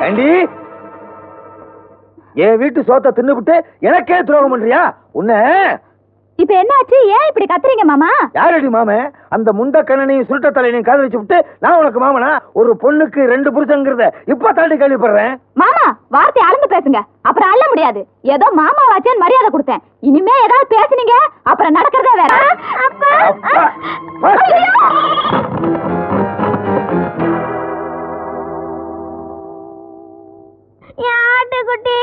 ஏண்டி என் வீட்டு சோத்தை தின்னுபிட்டு எனக்கே துரோகம் பண்றியா? உன்ன இப்ப என்னாச்சு? ஏன் இப்படி கத்துறீங்க மாமா? யாரடி மாமே? அந்த முண்ட கண்ணனையும் சுருட்ட தலையனையும் காது வச்சு விட்டு நான் உனக்கு மாமனா? ஒரு பொண்ணுக்கு 2 புருஷங்கிறத இப்ப தாண்டி கேள்விப்படுறேன். மாமா வார்த்தை அளந்து பேசுங்க, அப்புறம் அள்ள முடியாது. ஏதோ மாமா வாச்சேன்னு மரியாதை கொடுத்தேன். இனிமே ஏதாவது பேசுனீங்க அப்புறம் நடக்கிறதே வேற. ஆட்டுக்குட்டி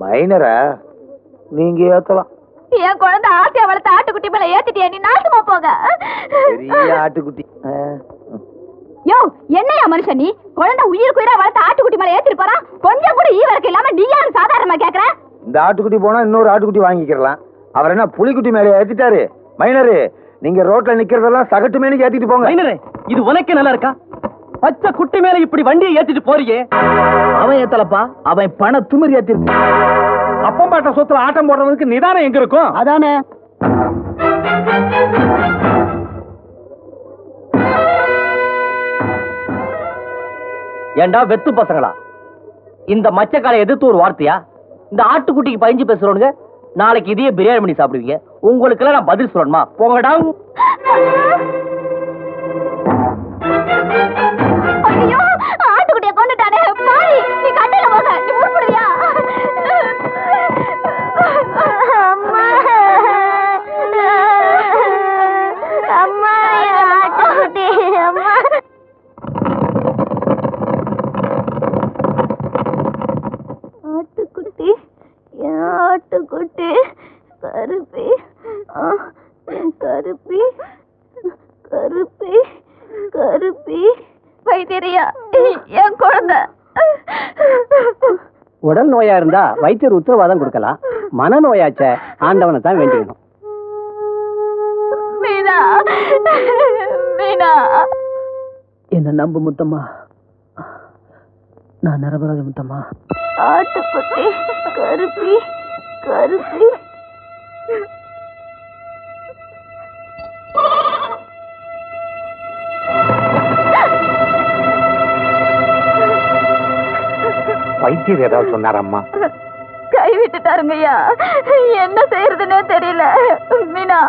மைனரா நீங்க ஏத்தலாம். என் குழந்தை ஆசையா வளர்த்த ஆட்டுக்குட்டி மேல ஏத்திட்டியா? நீ நாசமா போக. பெரிய ஆட்டுக்குட்டி. யோ என்னையா மனுஷன் நீ? குழந்தை உயிர் வளர்த்த ஆட்டுக்குட்டி மேல ஏத்திட்டு போறான். கொஞ்சம் கூட ஈவருக்கு இல்லாம நீ யாரு சாதாரணமா கேக்குற? இந்த ஆட்டுக்குட்டி போனா இன்னொரு ஆட்டுக்குட்டி வாங்கிக்கலாம். அவர் என்ன புலிக்குட்டி மேல ஏத்திட்டாரு? மைனரு நீங்க ரோட்ல நிக்கிறதெல்லாம் சகட்டு மேனிக்கு ஏத்திட்டு போங்க. மைனரே இது உனக்கே நல்லா இருக்கா? பச்சை குட்டி மேல இப்படி வண்டியை ஏத்திட்டு போறியே. அவன் ஏத்தலப்பா, அவன் பண திமிர் ஏத்திருக்கு. அப்பம் பாட்ட சொத்துல ஆட்டம் போடுறதுக்கு நிதானம் எங்க இருக்கும்? அதானே. ஏண்டா வெத்து பசங்களா, இந்த மச்சக்காலை எதிர்த்து ஒரு வார்த்தையா? இந்த ஆட்டுக்குட்டிக்கு பயஞ்சு பேசுறவனுங்க நாளைக்கு இதையே பிரியாணி பண்ணி சாப்பிடுவீங்க. உங்களுக்கு எல்லாம் நான் பதில் சொல்லணுமா? போங்கடா. ஐயோ ஆட்டுக்குட்டியை கொண்டுட்டானே பாரி. நீ கண்ணுல போக, நீ உருப்படுவியா? அம்மா அம்மா ஆட்டுக்குட்டி அம்மா. ஆட்டுக்குட்டி ஆட்டுக்குட்டி கருப்பி கருப்பி கருப்பி கருப்பி வைத்தியரியா என் குழந்தை. உடல் நோயா இருந்தா வைத்தியர் உத்தரவாதம் கொடுக்கலாம். மனநோயாச்ச ஆண்டவனை தான் வேண்டிக்கணும். மீனா மீனா என்ன நம்பு முத்தம்மா, நான் நிரபராதி முத்தம்மா. ஆட்டுக்குட்டி கருப்பி கருப்பி. வைத்தியர் ஏதாவது சொன்னாரம்மா? கை விட்டுட்டாருங்கய்யா. என்ன செய்யறதுன்னே தெரியல. மீனா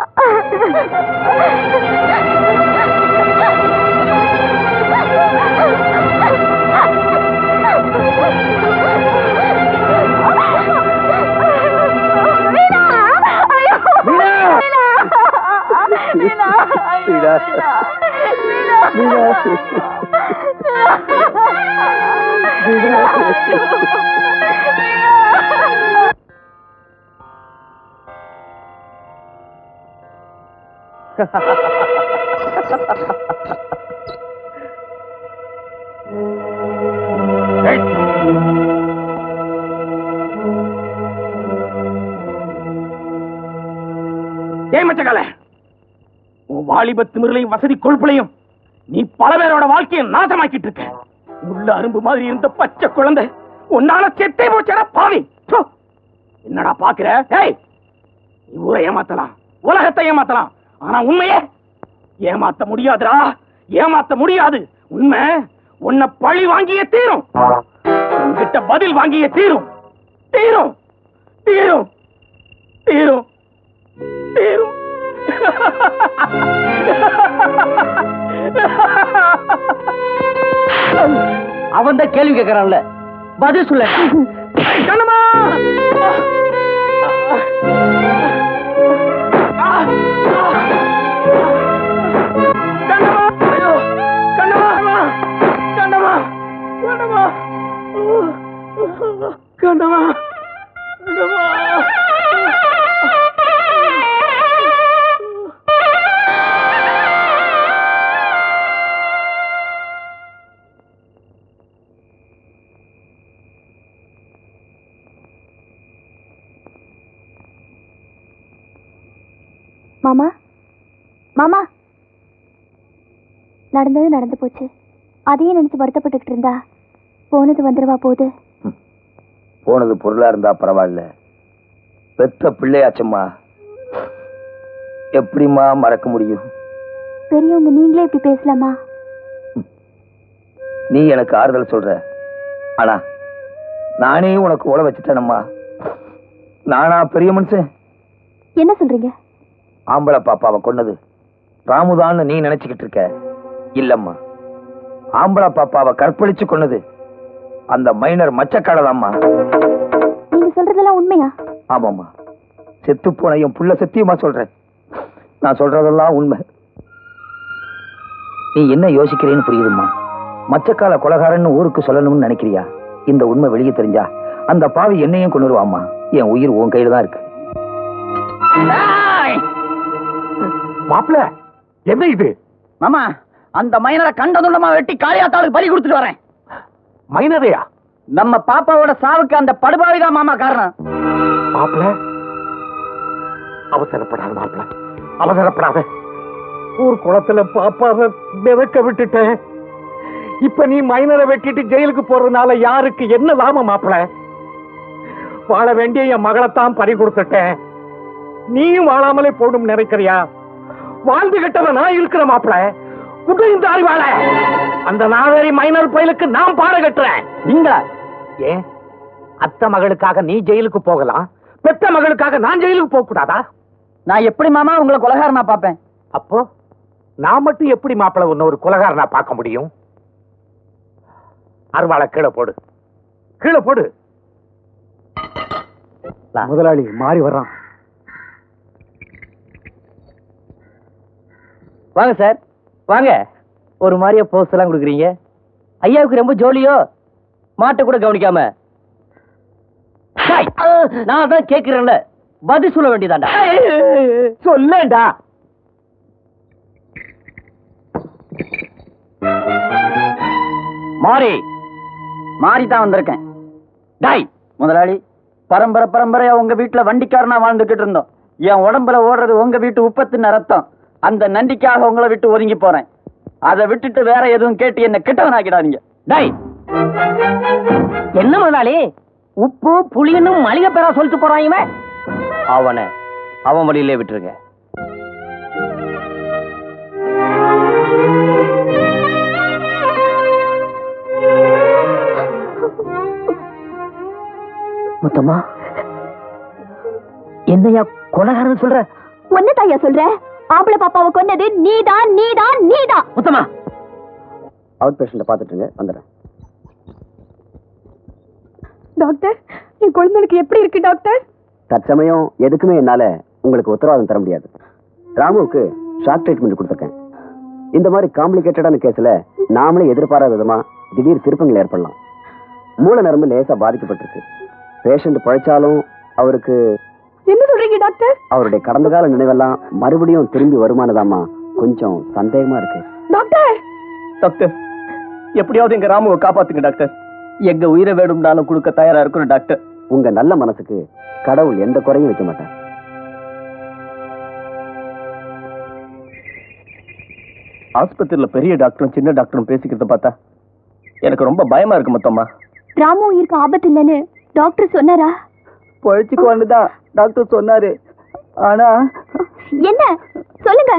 வாலிபத்து மிருளையும் வசதி கொழுப்புலையும் நீ பல பேரோட வாழ்க்கையை நாசமாக்கிட்டு இருக்க. முள்ள அரும்பு மாதிரி இருந்த பச்சை குழந்தை உன்னால செத்தே போச்சடா பாவி. என்னடா பாக்குற? நீ ஊரை ஏமாத்தலாம், உலகத்தை ஏமாத்தலாம், ஆனா உண்மையே ஏமாத்த முடியாதுடா. ஏமாத்த முடியாது. உண்மை உன்னை பழி வாங்கியே தீரும். உன்கிட்ட பதில் வாங்கியே தீரும். தீரும் தீரும் தீரும் தீரும். அவன் தான் கேள்வி கேட்கிறான்ல, பதில் சொல்ல. கண்ணம்மா கண்ணம்மா மாமா மாமா, நடந்தது நடந்து போச்சு. அதையே நினைச்சு வருத்தப்பட்டுக்கிட்டு இருந்தா போனது வந்துருவா போகுது. போனது பொருளா இருந்தா பரவாயில்ல, பெத்த பிள்ளையாச்சம்மா. எப்படிம்மா மறக்க முடியும்? பெரியவங்க நீங்களே இப்படி பேசலாமா? நீ எனக்கு ஆறுதல் சொல்ற, ஆனா நானே உனக்கு ஓட வச்சுட்டேனம்மா. நானா பெரிய மனுஷன்? என்ன சொல்றீங்க? ஆம்பளை பாப்பாவை கொன்னது ராமுதான்னு நீ நினைச்சுக்கிட்டு இருக்க. இல்லம்மா, ஆம்பளை பாப்பாவை கற்பழிச்சு கொன்னது அந்த மைனர் மச்சக்காலதாம்மா. நீங்க சொல்றதெல்லாம் உண்மையா? ஆமாம்மா, செத்து போன என் புள்ள சத்தியமா சொல்றேன். நான் சொல்றதெல்லாம் உண்மை. நீ என்ன யோசிக்கிறேன்னு புரியுதும்மா. மச்சக்கால கொலகாரன்னு ஊருக்கு சொல்லணும்னு நினைக்கிறியா? இந்த உண்மை வெளியே தெரிஞ்சா அந்த பாவி என்னையும் கொண்டுருவாம்மா. என் உயிர் உன் கையில தான் இருக்கு. மாப்பிள, என்ன இது? மாமா, அந்த மைனரை கண்டதுண்டமா வெட்டி காளியாத்தாளுக்கு பலி கொடுத்துட்டு வரேன். மைனரையா? நம்ம பாப்பாவோட சாவுக்கு அந்த படுபாவிதான் மாமா காரணம். மாப்பிள, அவசரப்படாத மாப்பிள, அவசரப்படாத. ஊர் குளத்துல பாப்பாவை மிதக்க விட்டுட்டேன். இப்ப நீ மைனரை வெட்டிட்டு ஜெயிலுக்கு போறதுனால யாருக்கு என்ன லாபம் மாப்பிள? வாழ வேண்டிய என் மகளைத்தான் பறி கொடுத்துட்டேன். நீயும் வாழாமலே போடும் நினைக்கிறியா? வாழ்ந்து கட்டவன் நான் இருக்கிற மாப்பிள. குட்டையும் தாரி வாழ அந்த நாவேரி மைனர் பயலுக்கு நான் பாட கட்டுறேன். நீங்க ஏன் அத்தை மகளுக்காக நீ ஜெயிலுக்கு போகலாம், பெத்த மகளுக்காக நான் ஜெயிலுக்கு போக கூடாதா? நான் எப்படி மாமா உங்களை கொலகாரனா பாப்பேன்? அப்போ நான் மட்டும் எப்படி மாப்பிள உன்ன ஒரு கொலகாரனா பார்க்க முடியும்? அருவாளை கீழே போடு, கீழே போடு. முதலாளி மாறி வர்றான். வாங்க சார், வாங்க. ஒரு மாதிரியா போஸ்ட் எல்லாம் கொடுக்குறீங்க. ஐயாவுக்கு ரொம்ப ஜோலியோ? மாட்டை கூட கவனிக்காம. நான் தான் கேட்கிறேன்ல, பதில் சொல்ல வேண்டியதாண்டா. சொல்லேண்டா. மாறி மாறிதான் வந்திருக்கேன். டாய் முதலாளி, பரம்பரை பரம்பரையா உங்க வீட்டுல வண்டிக்காரனா வாழ்ந்துகிட்டு இருந்தோம். என் உடம்புல ஓடுறது உங்க வீட்டு உப்பத்தின் ரத்தம். அந்த நன்றிக்காக உங்களை விட்டு ஒதுங்கி போறேன். அதை விட்டுட்டு வேற எதுவும் கேட்டு என்ன கிட்டவனாக்கிடாதீங்க. டாய் என்ன முதலாளி, உப்பு புளின்னு மளிகை பேரா சொல்லிட்டு போறாங்க. அவனை அவன் வழியிலே விட்டுருங்க. முத்தம்மா, என்னையா கொலகாரன் சொல்ற? ஒன்னதாயா சொல்ற? ஆம்பளை பாப்பாவை கொன்னது நீதான், நீதான், நீதான். முத்தம்மா, அவுட் பேஷண்ட பாத்துட்டுங்க, வந்துடுறேன். டாக்டர், என் குழந்தைக்கு எப்படி இருக்கு டாக்டர்? தற்சமயம் எதுக்குமே என்னால உங்களுக்கு உத்தரவாதம் தர முடியாது. ராமுவுக்கு ஷாக் ட்ரீட்மெண்ட் கொடுத்துருக்கேன். இந்த மாதிரி காம்ப்ளிகேட்டடான கேஸ்ல நாமளே எதிர்பாராத விதமா திடீர் திருப்பங்கள் ஏற்படலாம். மூல நரம்பு லேசா பாதிக்கப்பட்டிருக்கு. பேஷண்ட் பழைச்சாலும் அவருக்கு என்ன சொல்றீங்க டாக்டர்? அவருடைய கடந்த கால நினைவெல்லாம் மறுபடியும் திரும்பி வருமானதாமா கொஞ்சம் சந்தேகமா இருக்கு. டாக்டர், டாக்டர் எப்படியாவது எங்க ராமுவை காப்பாத்துங்க டாக்டர். எங்க உயிரை வேணும்னாலும் கொடுக்க தயாரா இருக்கணும் டாக்டர். உங்க நல்ல மனசுக்கு கடவுள் எந்த குறையும் வைக்க மாட்டார். ஆஸ்பத்திரியில பெரிய டாக்டரும் சின்ன டாக்டரும் பேசிக்கிறத பார்த்தா எனக்கு ரொம்ப பயமா இருக்கு மொத்தமா. ராமு உயிருக்கு ஆபத்து இல்லைன்னு டாக்டர் சொன்னாரா? பழிச்சுக்கு வந்துதான் டாக்டர் சொன்னாரு. ஆனா என்ன சொல்லுங்க.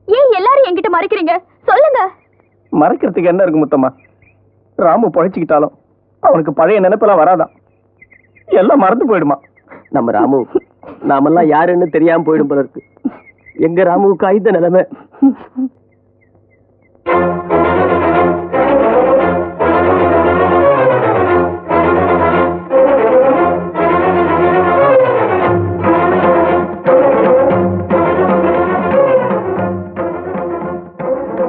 ஏன் எல்லாரும் என்கிட்ட மறைக்கிறீங்க? சொல்லுங்க. மறைக்கிறதுக்கு என்ன இருக்கு முத்தம்மா? ராமு பழிச்சுக்கிட்டாலும் அவனுக்கு பழைய நினைப்பெல்லாம் வராதான். எல்லாம் மறந்து போயிடுமா. நம்ம ராமு நாமெல்லாம் யாருன்னு தெரியாம போயிடும் போல இருக்கு. எங்க ராமுவுக்கு ஆயுத நிலைமை.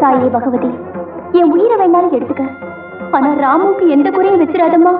தாயே பகவதி, என் உயிரை வேணாலும் எடுத்துக்க, ஆனா ராமுக்கு எந்த குறையும் வச்சிடாதம்மா.